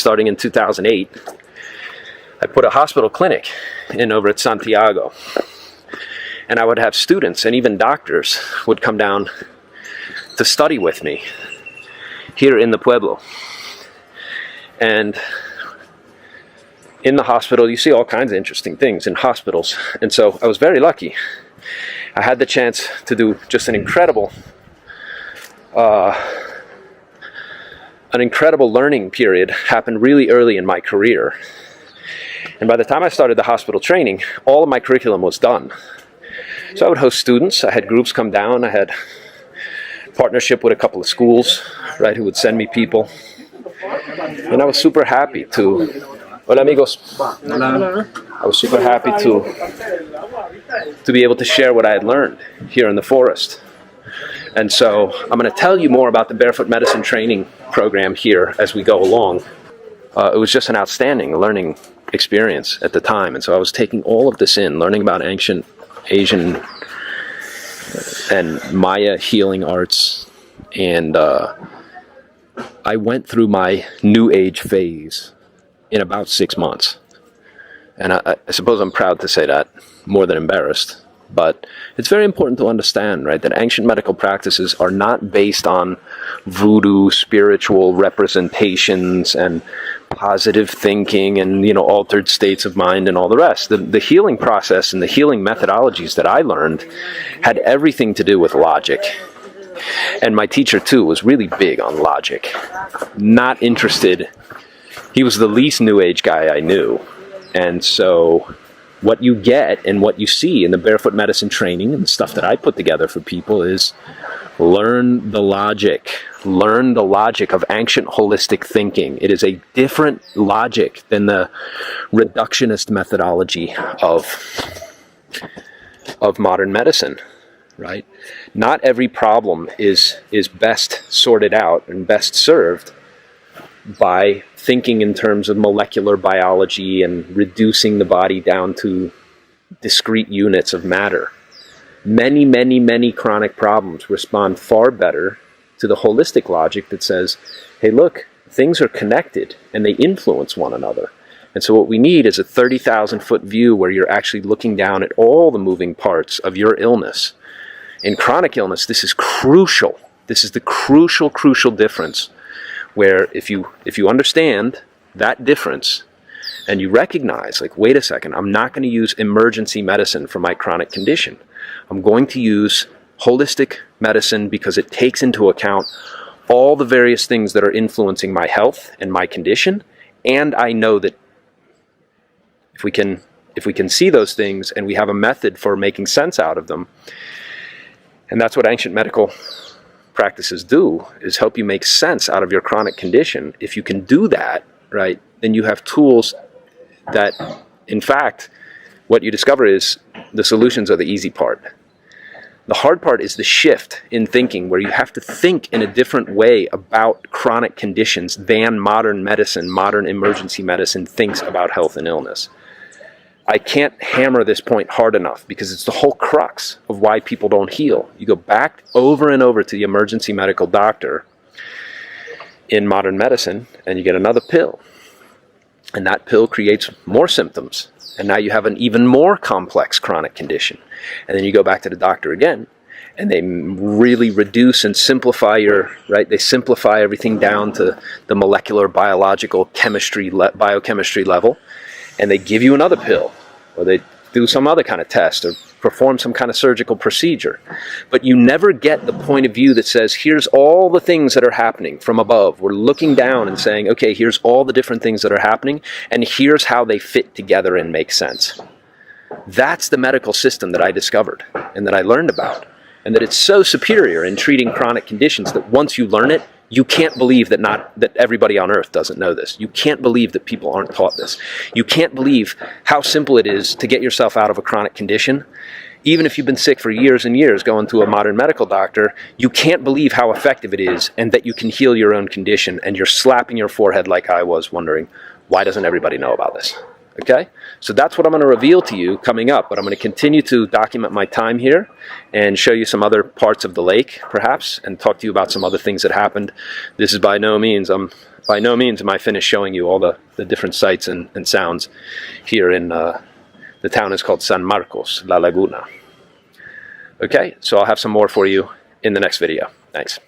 starting in 2008, I put a hospital clinic in over at Santiago. And I would have students and even doctors would come down to study with me here in the Pueblo. And in the hospital, you see all kinds of interesting things in hospitals. And so I was very lucky. I had the chance to do just an incredible learning period happened really early in my career. And by the time I started the hospital training, all of my curriculum was done. So I would host students. I had groups come down. I had partnership with a couple of schools, right, who would send me people. And I was super happy to... Hola, amigos. Hola. I was super happy to be able to share what I had learned here in the forest. And so I'm going to tell you more about the Barefoot Medicine training program here as we go along. It was just an outstanding learning experience at the time. And so I was taking all of this in, learning about ancient Asian and Maya healing arts. And I went through my New Age phase in about 6 months. And I suppose I'm proud to say that, more than embarrassed. But it's very important to understand, right, that ancient medical practices are not based on voodoo, spiritual representations, and positive thinking, and, you know, altered states of mind and all the rest. The healing process and the healing methodologies that I learned had everything to do with logic. And my teacher, too, was really big on logic. Not interested. He was the least New Age guy I knew. And so what you get and what you see in the Barefoot Medicine training and the stuff that I put together for people is learn the logic. Learn the logic of ancient holistic thinking. It is a different logic than the reductionist methodology of modern medicine, right? Not every problem is best sorted out and best served by thinking in terms of molecular biology and reducing the body down to discrete units of matter. Many, many, many chronic problems respond far better to the holistic logic that says, hey, look, things are connected and they influence one another. And so what we need is a 30,000-foot view where you're actually looking down at all the moving parts of your illness. In chronic illness, this is crucial. This is the crucial, crucial difference, where if you understand that difference and you recognize, like, wait a second, I'm not going to use emergency medicine for my chronic condition. I'm going to use holistic medicine because it takes into account all the various things that are influencing my health and my condition. And I know that if we can see those things and we have a method for making sense out of them, and that's what ancient medical practices do, is help you make sense out of your chronic condition. If you can do that, right, then you have tools that, in fact, what you discover is the solutions are the easy part. The hard part is the shift in thinking, where you have to think in a different way about chronic conditions than modern medicine, modern emergency medicine thinks about health and illness. I can't hammer this point hard enough because it's the whole crux of why people don't heal. You go back over and over to the emergency medical doctor in modern medicine and you get another pill. And that pill creates more symptoms. And now you have an even more complex chronic condition. And then you go back to the doctor again and they really reduce and simplify they simplify everything down to the molecular, biological, biochemistry level. And they give you another pill, or they do some other kind of test, or perform some kind of surgical procedure. But you never get the point of view that says, here's all the things that are happening from above. We're looking down and saying, okay, here's all the different things that are happening, and here's how they fit together and make sense. That's the medical system that I discovered, and that I learned about, and that it's so superior in treating chronic conditions that once you learn it, you can't believe that everybody on earth doesn't know this. You can't believe that people aren't taught this. You can't believe how simple it is to get yourself out of a chronic condition. Even if you've been sick for years and years going to a modern medical doctor, you can't believe how effective it is and that you can heal your own condition, and you're slapping your forehead like I was, wondering, why doesn't everybody know about this? Okay, so that's what I'm going to reveal to you coming up, but I'm going to continue to document my time here and show you some other parts of the lake, perhaps, and talk to you about some other things that happened. This is by no means am I finished showing you all the different sights and sounds here in the town is called San Marcos, La Laguna. Okay, so I'll have some more for you in the next video. Thanks.